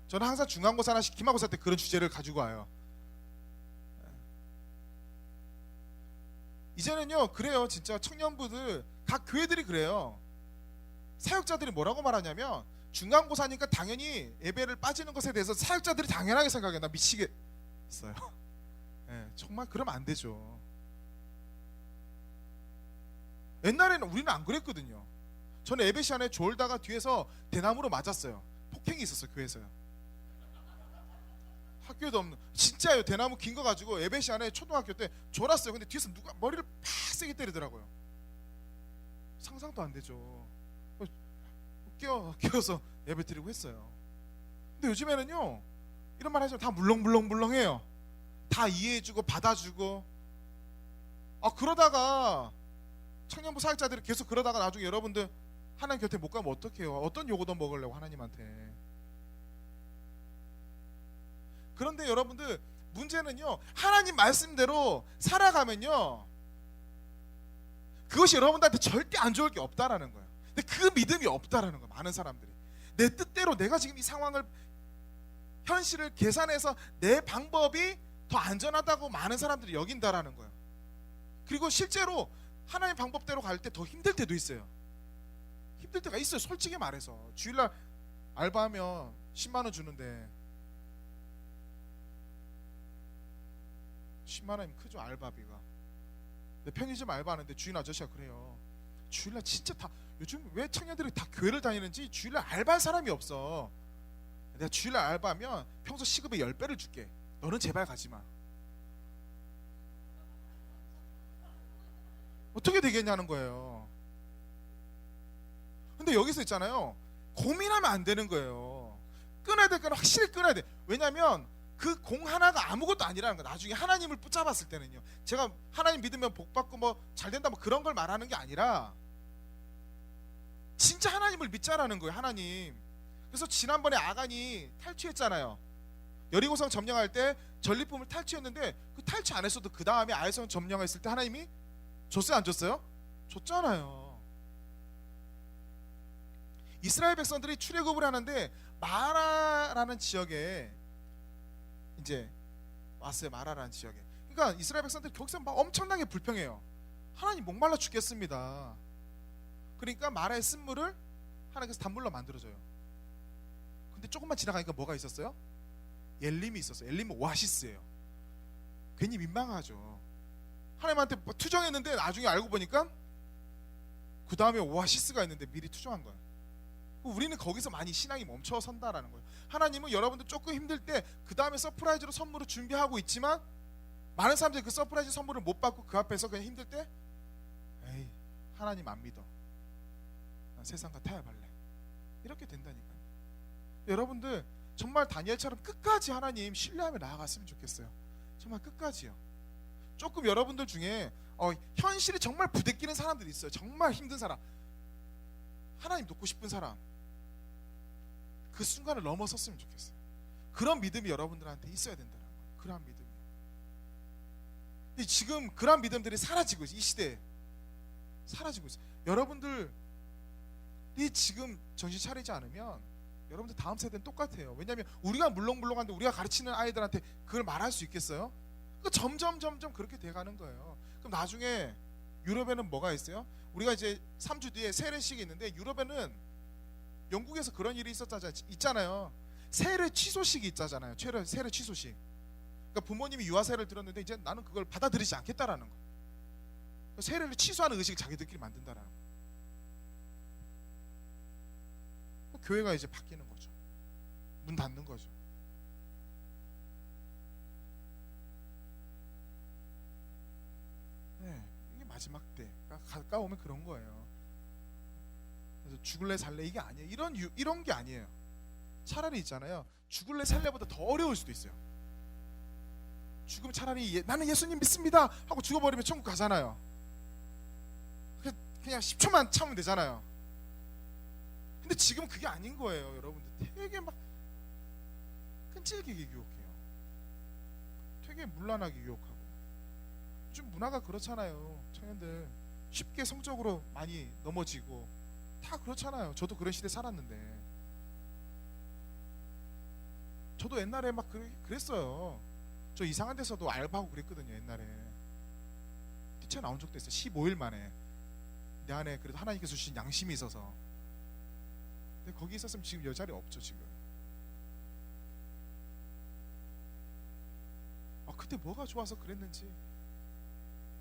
저는 항상 중간고사나 기말고사 때 그런 주제를 가지고 와요. 이제는요 그래요. 진짜 청년부들 각 교회들이 그래요. 사역자들이 뭐라고 말하냐면 중간고사니까 당연히 예배를 빠지는 것에 대해서 사역자들이 당연하게 생각해. 나 미치겠어요. 네, 정말 그러면 안 되죠. 옛날에는 우리는 안 그랬거든요. 저는 예배 시간에 졸다가 뒤에서 대나무로 맞았어요. 폭행이 있었어요. 교회에서요. 학교에도 없는, 진짜예요. 대나무 긴 거 가지고 예배 시간에 초등학교 때 졸았어요. 근데 뒤에서 누가 머리를 팍 세게 때리더라고요. 상상도 안 되죠. 깨워서 예배 드리고 했어요. 근데 요즘에는요 이런 말 하시면 다 물렁물렁해요. 다 이해해주고 받아주고. 그러다가 청년부 사역자들이 계속 그러다가 나중에 여러분들 하나님 곁에 못 가면 어떡해요? 어떤 요거도 먹으려고 하나님한테. 그런데 여러분들 문제는요, 하나님 말씀대로 살아가면요 그것이 여러분들한테 절대 안 좋을 게 없다라는 거예요. 근데 그 믿음이 없다라는 거예요. 많은 사람들이 내 뜻대로 내가 지금 이 상황을 현실을 계산해서 내 방법이 더 안전하다고 많은 사람들이 여긴다라는 거예요. 그리고 실제로 하나님 방법대로 갈 때 더 힘들 때도 있어요. 힘들 때가 있어요. 솔직히 말해서 주일날 알바하면 10만 원 주는데 10만 원이면 크죠. 알바비가. 내 편의점 알바하는데 주인 아저씨가 그래요. 주일날 진짜 다 요즘 왜 청년들이 다 교회를 다니는지 주일날 알바할 사람이 없어. 내가 주일날 알바하면 평소 시급의 10배를 줄게. 너는 제발 가지마. 어떻게 되겠냐는 거예요. 근데 여기서 있잖아요, 고민하면 안 되는 거예요. 끊어야 될 건 확실히 끊어야 돼. 왜냐면 그 공 하나가 아무것도 아니라는 거예요. 나중에 하나님을 붙잡았을 때는요. 제가 하나님 믿으면 복 받고 뭐 잘 된다 뭐 그런 걸 말하는 게 아니라 진짜 하나님을 믿자라는 거예요. 하나님. 그래서 지난번에 아간이 탈취했잖아요. 여리고성 점령할 때 전리품을 탈취했는데 그 탈취 안 했어도 그 다음에 아이성 점령했을 때 하나님이 줬어요 안 줬어요? 줬잖아요. 이스라엘 백성들이 출애굽을 하는데 마라라는 지역에 이제 왔어요. 마라라는 지역에. 그러니까 이스라엘 백성들이 거기서 막 엄청나게 불평해요. 하나님 목말라 죽겠습니다. 그러니까 마라의 쓴물을 하나님께서 단물로 만들어줘요. 근데 조금만 지나가니까 뭐가 있었어요? 엘림이 있었어요. 엘림은 오아시스예요. 괜히 민망하죠. 하나님한테 투정했는데 나중에 알고 보니까 그 다음에 오아시스가 있는데 미리 투정한 거예요. 우리는 거기서 많이 신앙이 멈춰선다라는 거예요. 하나님은 여러분들 조금 힘들 때 그 다음에 서프라이즈로 선물을 준비하고 있지만 많은 사람들이 그 서프라이즈 선물을 못 받고 그 앞에서 그냥 힘들 때, 에이, 하나님 안 믿어, 난 세상과 타협할래, 이렇게 된다니까요. 여러분들 정말 다니엘처럼 끝까지 하나님 신뢰하며 나아갔으면 좋겠어요. 정말 끝까지요. 조금 여러분들 중에 현실이 정말 부대끼는 사람들이 있어요. 정말 힘든 사람, 하나님 돕고 싶은 사람, 그 순간을 넘어섰으면 좋겠어요. 그런 믿음이 여러분들한테 있어야 된다는 거예요. 그런 믿음이. 지금 그런 믿음들이 사라지고 있어요. 이 시대에 사라지고 있어요. 여러분들이 지금 정신 차리지 않으면 여러분들 다음 세대는 똑같아요. 왜냐하면 우리가 물렁물렁한데 우리가 가르치는 아이들한테 그걸 말할 수 있겠어요? 점점 그렇게 돼가는 거예요. 그럼 나중에 유럽에는 뭐가 있어요? 우리가 이제 3주 뒤에 세례식이 있는데, 유럽에는 영국에서 그런 일이 있잖아요. 세례 취소식이 있잖아요. 세례 취소식. 그러니까 부모님이 유아세를 들었는데 이제 나는 그걸 받아들이지 않겠다라는 거. 세례를 취소하는 의식을 자기들끼리 만든다라는 거. 교회가 이제 바뀌는 거죠. 문 닫는 거죠. 네, 이게 마지막 때가 가까우면 그런 거예요. 그래서 죽을래 살래 이게 아니에요. 이런 게 아니에요. 차라리 있잖아요, 죽을래 살래보다 더 어려울 수도 있어요. 죽으면 차라리 나는 예수님 믿습니다 하고 죽어버리면 천국 가잖아요. 그냥 10초만 참으면 되잖아요. 근데 지금 그게 아닌 거예요. 여러분들 되게 막 끈질기게 유혹해요. 되게 문란하게 유혹하고. 요즘 문화가 그렇잖아요. 청년들 쉽게 성적으로 많이 넘어지고 다 그렇잖아요. 저도 그런 시대 살았는데, 저도 옛날에 막 그랬어요. 저 이상한 데서도 알바하고 그랬거든요. 옛날에 뛰쳐나온 적도 있어요. 15일 만에. 내 안에 그래도 하나님께서 주신 양심이 있어서. 근데 거기 있었으면 지금 여 자리 없죠. 지금 그때 뭐가 좋아서 그랬는지.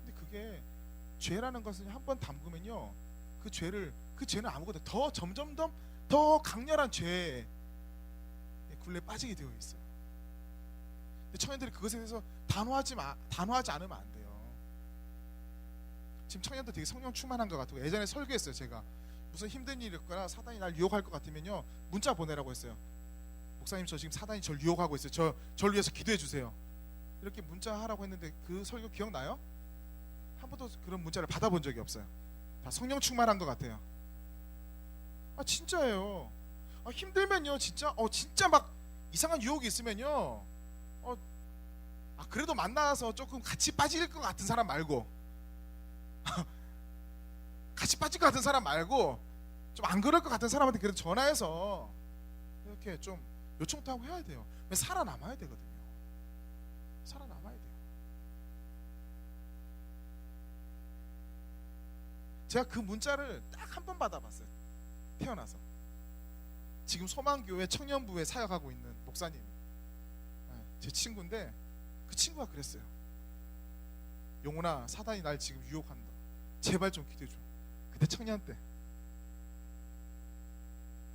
근데 그게 죄라는 것은 한번 담그면요, 그 죄는 아무것도 더 점점 더 강렬한 죄의 굴레에 빠지게 되어 있어요. 근데 청년들이 그것에 대해서 단호하지 않으면 안 돼요. 지금 청년들 되게 성령 충만한 것 같아요. 예전에 설교했어요. 제가 무슨 힘든 일이 있거나 사단이 날 유혹할 것 같으면요, 문자 보내라고 했어요. 목사님, 저 지금 사단이 저를 유혹하고 있어요. 저를 위해서 기도해 주세요. 이렇게 문자 하라고 했는데 그 설교 기억나요? 한 번도 그런 문자를 받아본 적이 없어요. 다 성령 충만한 것 같아요. 진짜예요. 힘들면요, 진짜 막 이상한 유혹이 있으면요, 그래도 만나서 조금 같이 빠질 것 같은 사람 말고 같이 빠질 것 같은 사람 말고 좀 안 그럴 것 같은 사람한테 그래도 전화해서 이렇게 좀 요청도 하고 해야 돼요. 살아남아야 되거든요. 살아남아야 돼요. 제가 그 문자를 딱 한 번 받아봤어요. 태어나서. 지금 소망교회 청년부에 사역하고 있는 목사님, 제 친구인데, 그 친구가 그랬어요. 용훈아, 사단이 날 지금 유혹한다. 제발 좀 기도해줘. 그때 청년 때.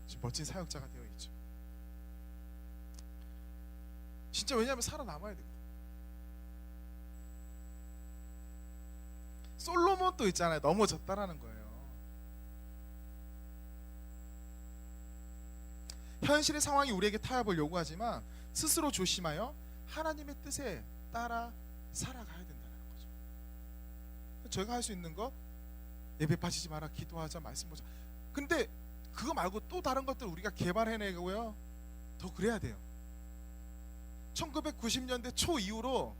지금 멋진 사역자가 되어 있죠. 진짜. 왜냐하면 살아남아야 되거든. 솔로몬도 있잖아요. 넘어졌다라는 거예요. 현실의 상황이 우리에게 타협을 요구하지만 스스로 조심하여 하나님의 뜻에 따라 살아가야 된다는 거죠. 저희가 할 수 있는 것, 예배 빠지지 마라, 기도하자, 말씀 보자. 근데 그거 말고 또 다른 것들 우리가 개발해내고요, 더 그래야 돼요. 1990년대 초 이후로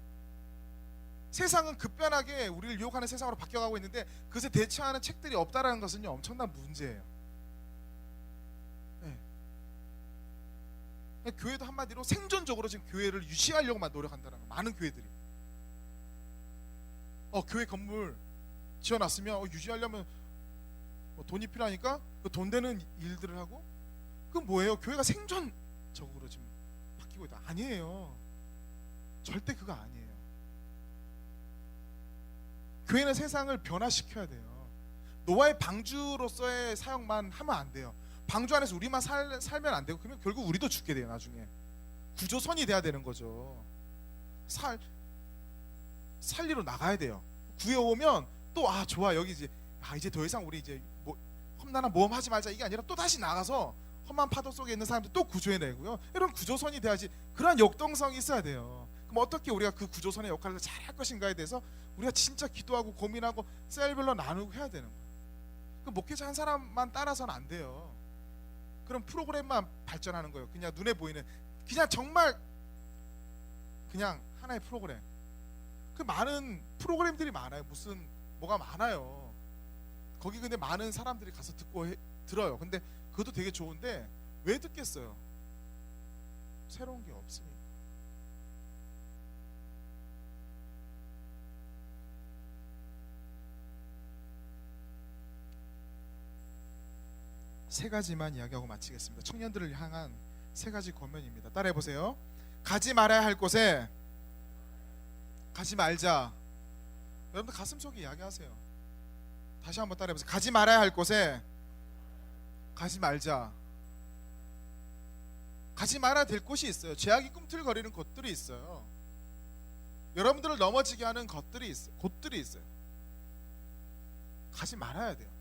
세상은 급변하게 우리를 유혹하는 세상으로 바뀌어가고 있는데, 그것에 대처하는 책들이 없다라는 것은요, 엄청난 문제예요. 네. 교회도 한마디로 생존적으로 지금 교회를 유지하려고만 노력한다는 거. 많은 교회들이 교회 건물 지어놨으면 유지하려면 돈이 필요하니까 그 돈 되는 일들을 하고, 그건 뭐예요? 교회가 생존적으로 지금 바뀌고 있다. 아니에요. 절대 그거 아니에요. 교회는 세상을 변화시켜야 돼요. 노아의 방주로서의 사역만 하면 안 돼요. 방주 안에서 우리만 살면 안 되고, 그러면 결국 우리도 죽게 돼요. 나중에 구조선이 돼야 되는 거죠. 살리러 나가야 돼요. 구해오면 또 좋아 여기 이제 더 이상 우리 이제 뭐 험난한 모험 하지 말자 이게 아니라 또 다시 나가서 험한 파도 속에 있는 사람들 또 구조해내고요. 이런 구조선이 돼야지. 그러한 역동성이 있어야 돼요. 그럼 어떻게 우리가 그 구조선의 역할을 잘 할 것인가에 대해서 우리가 진짜 기도하고 고민하고 셀별로 나누고 해야 되는 거예요. 그 목회자 한 사람만 따라서는 안 돼요. 그럼 프로그램만 발전하는 거예요. 그냥 눈에 보이는 그냥 정말 그냥 하나의 프로그램. 그 많은 프로그램들이 많아요. 무슨 뭐가 많아요. 거기 근데 많은 사람들이 가서 들어요. 근데 그것도 되게 좋은데 왜 듣겠어요? 새로운 게 없으니까. 세 가지만 이야기하고 마치겠습니다. 청년들을 향한 세 가지 권면입니다. 따라해 보세요. 가지 말아야 할 곳에 가지 말자. 여러분들 가슴속에 이야기하세요. 다시 한번 따라해 보세요. 가지 말아야 할 곳에 가지 말자. 가지 말아야 될 곳이 있어요. 죄악이 꿈틀거리는 곳들이 있어요. 여러분들을 넘어지게 하는 것들이 있어요. 곳들이 있어요. 가지 말아야 돼요.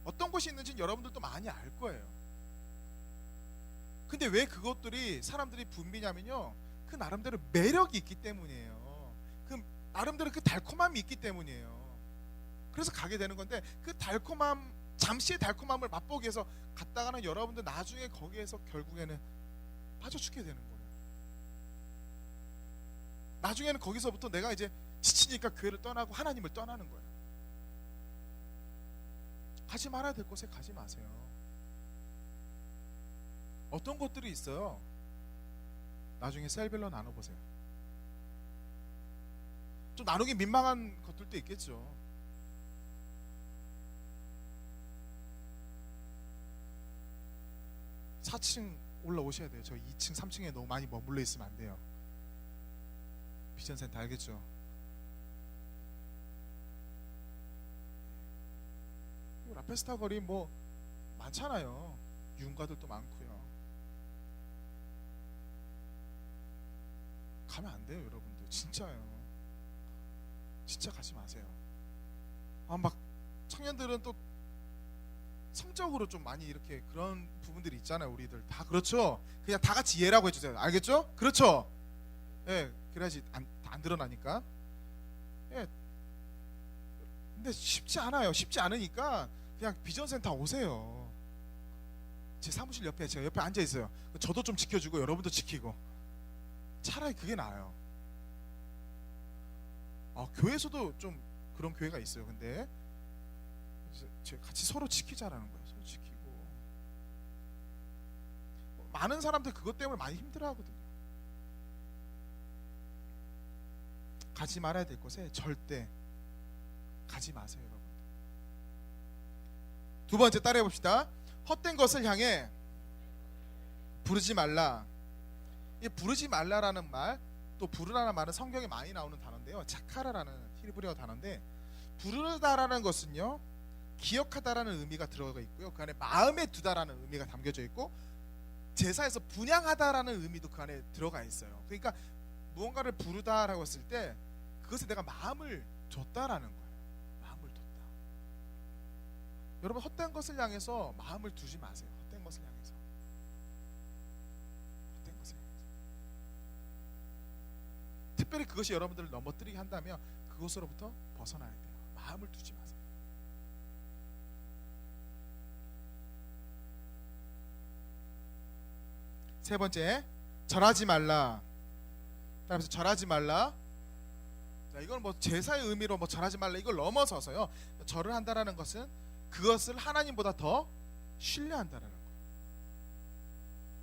어떤 곳이 있는지는 여러분들도 많이 알 거예요. 근데 왜 그것들이 사람들이 붐비냐면요, 그 나름대로 매력이 있기 때문이에요. 그 나름대로 그 달콤함이 있기 때문이에요. 그래서 가게 되는 건데, 그 달콤함, 잠시의 달콤함을 맛보기 위해서 갔다가는 여러분들 나중에 거기에서 결국에는 빠져 죽게 되는 거예요. 나중에는 거기서부터 내가 이제 지치니까 교회를 떠나고 하나님을 떠나는 거예요. 가지 말아야 될 곳에 가지 마세요. 어떤 곳들이 있어요. 나중에 셀별로 나눠보세요. 좀 나누기 민망한 것들도 있겠죠. (4층) 올라오셔야 돼요. 저 2층 3층에 너무 많이 머물러 있으면 안 돼요. 비전센터 알겠죠? 라페스타 거리 뭐 많잖아요. 유흥가들도 많고요. 가면 안 돼요, 여러분들. 진짜요. 진짜 가지 마세요. 막 청년들은 또 성적으로 좀 많이 이렇게 그런 부분들이 있잖아요. 우리들 다 그렇죠. 그냥 다 같이 예라고 해주세요. 알겠죠? 그렇죠. 예, 그래야지 안 드러나니까. 예. 근데 쉽지 않아요. 쉽지 않으니까 그냥 비전센터 오세요. 제 사무실 옆에 제가 옆에 앉아 있어요. 저도 좀 지켜주고 여러분도 지키고. 차라리 그게 나아요. 교회에서도 좀 그런 교회가 있어요. 근데 같이 서로 지키자라는 거예요. 서로 지키고. 많은 사람들 그것 때문에 많이 힘들어하거든요. 가지 말아야 될 곳에 절대 가지 마세요, 여러분. 두 번째 따라해 봅시다. 헛된 것을 향해 부르지 말라. 이 부르지 말라라는 말, 또 부르라는 말은 성경에 많이 나오는 단어인데요. 차카라라는 히브리어 단어인데, 부르다라는 것은요, 기억하다라는 의미가 들어가 있고요. 그 안에 마음에 두다라는 의미가 담겨져 있고, 제사에서 분양하다라는 의미도 그 안에 들어가 있어요. 그러니까 무언가를 부르다라고 했을 때 그것에 내가 마음을 줬다라는 거예요. 마음을 뒀다. 여러분, 헛된 것을 향해서 마음을 두지 마세요. 헛된 것을 향해서. 헛된 것을 향해서. 특별히 그것이 여러분들을 넘어뜨리게 한다면 그것으로부터 벗어나야 돼요. 마음을 두지 마세요. 세 번째, 절하지 말라. 따라서 절하지 말라. 자, 이건 뭐 제사의 의미로 뭐 절하지 말라 이걸 넘어서서요. 절을 한다라는 것은 그것을 하나님보다 더 신뢰한다라는 거예요.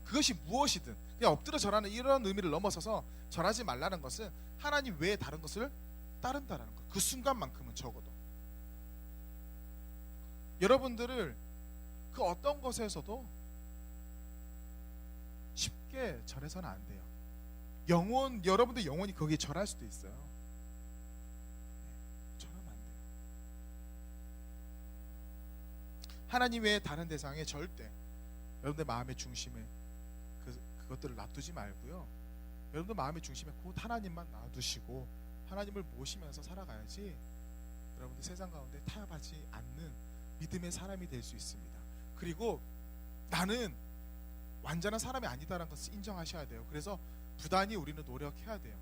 그것이 무엇이든 그냥 엎드려 절하는 이런 의미를 넘어서서 절하지 말라는 것은 하나님 외에 다른 것을 따른다라는 거예요. 그 순간만큼은 적어도. 여러분들을 그 어떤 것에서도 쉽게 절해서는 안 돼요. 여러분들 영혼이 거기에 절할 수도 있어요. 절하면 안 돼요. 하나님 외에 다른 대상에 절대 여러분들 마음의 중심에 그것들을 놔두지 말고요. 여러분들 마음의 중심에 곧 하나님만 놔두시고 하나님을 모시면서 살아가야지 여러분들 세상 가운데 타협하지 않는 믿음의 사람이 될 수 있습니다. 그리고 나는 완전한 사람이 아니다라는 것을 인정하셔야 돼요. 그래서 부단히 우리는 노력해야 돼요.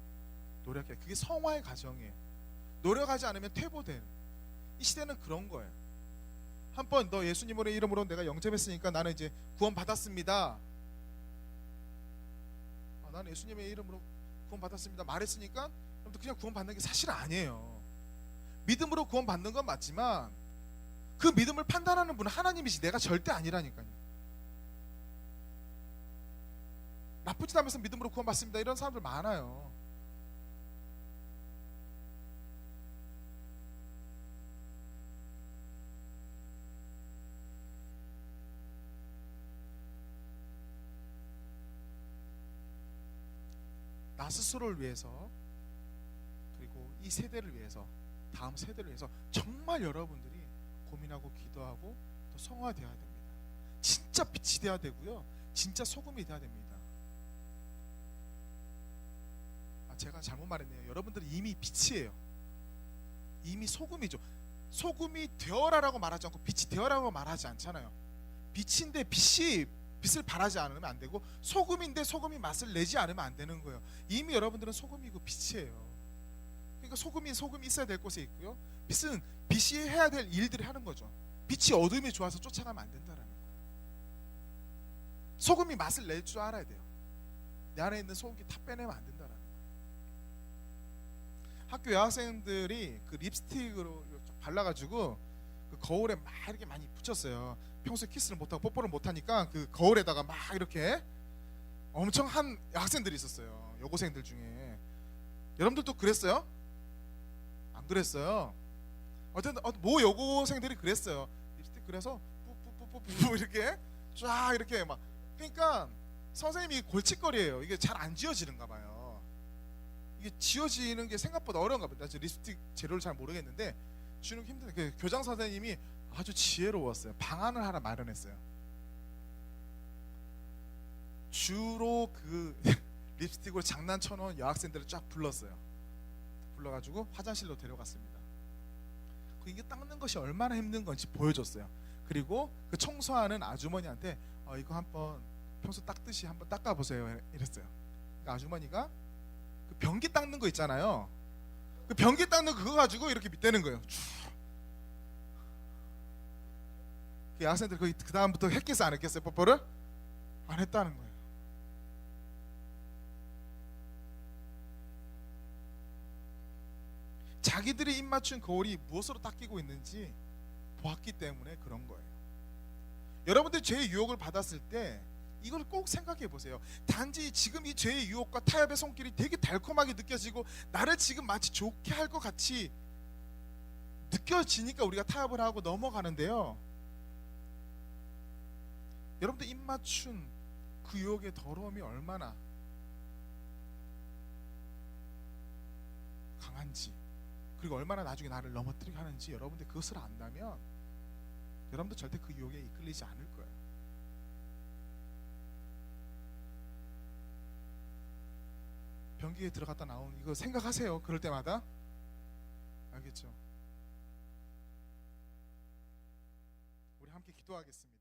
노력해. 그게 성화의 과정이에요. 노력하지 않으면 퇴보되는. 이 시대는 그런 거예요. 한번 너 예수님의 이름으로 내가 영접했으니까 나는 이제 구원 받았습니다. 나는 예수님의 이름으로 구원 받았습니다. 말했으니까 그냥 구원 받는 게 사실 아니에요. 믿음으로 구원 받는 건 맞지만 그 믿음을 판단하는 분은 하나님이지 내가 절대 아니라니까요. 나쁜 짓 하면서 믿음으로 구원 받습니다. 이런 사람들 많아요. 나 스스로를 위해서 그리고 이 세대를 위해서 다음 세대를 위해서 정말 여러분들이 고민하고 기도하고 또 성화되어야 됩니다. 진짜 빛이 되어야 되고요. 진짜 소금이 되어야 됩니다. 제가 잘못 말했네요. 여러분들은 이미 빛이에요. 이미 소금이죠. 소금이 되어라라고 말하지 않고 빛이 되어라고 말하지 않잖아요. 빛인데 빛을 발하지 않으면 안 되고 소금인데 소금이 맛을 내지 않으면 안 되는 거예요. 이미 여러분들은 소금이고 빛이에요. 그러니까 소금이 있어야 될 곳에 있고요. 빛은 빛이 해야 될 일들을 하는 거죠. 빛이 어둠이 좋아서 쫓아가면 안 된다라는 거예요. 소금이 맛을 낼 줄 알아야 돼요. 내 안에 있는 소금기 다 빼내면 안 된다라는 거예요. 학교 여학생들이 그 립스틱으로 발라가지고 그 거울에 막 이렇게 많이 붙였어요. 평소에 키스를 못하고 뽀뽀를 못하니까 그 거울에다가 막 이렇게 엄청 한 학생들이 있었어요. 여고생들 중에. 여러분들도 그랬어요? 안 그랬어요? 어쨌든 모 여고생들이 그랬어요. 립스틱 그래서 뿌뿌뿌뿌 이렇게 쫙 이렇게 막. 그러니까 선생님이 골칫거리예요. 이게 잘 안 지워지는가 봐요. 이게 지워지는 게 생각보다 어려운가 봐요. 저 립스틱 재료를 잘 모르겠는데 지우는 게 힘드네. 그 교장 선생님이 아주 지혜로웠어요. 방안을 하나 마련했어요. 주로 그 립스틱으로 장난쳐놓은 여학생들을 쫙 불렀어요. 불러가지고 화장실로 데려갔습니다. 이게 닦는 것이 얼마나 힘든 건지 보여줬어요. 그리고 그 청소하는 아주머니한테 이거 한번 평소 닦듯이 한번 닦아보세요 이랬어요. 그러니까 아주머니가 그 변기 닦는 거 있잖아요. 그 변기 닦는 그거 가지고 이렇게 밑대는 거예요. 그 여학생들 그 다음부터 했겠어요 안 했겠어요? 뽀뽀를? 안 했다는 거예요. 자기들이 입맞춘 거울이 무엇으로 닦이고 있는지 보았기 때문에 그런 거예요. 여러분들 죄의 유혹을 받았을 때 이걸 꼭 생각해 보세요. 단지 지금 이 죄의 유혹과 타협의 손길이 되게 달콤하게 느껴지고 나를 지금 마치 좋게 할 것 같이 느껴지니까 우리가 타협을 하고 넘어가는데요. 여러분들 입맞춘 그 유혹의 더러움이 얼마나 강한지 그리고 얼마나 나중에 나를 넘어뜨리게 하는지 여러분들 그것을 안다면 여러분들 절대 그 유혹에 이끌리지 않을 거예요. 변기에 들어갔다 나온 이거 생각하세요. 그럴 때마다. 알겠죠? 우리 함께 기도하겠습니다.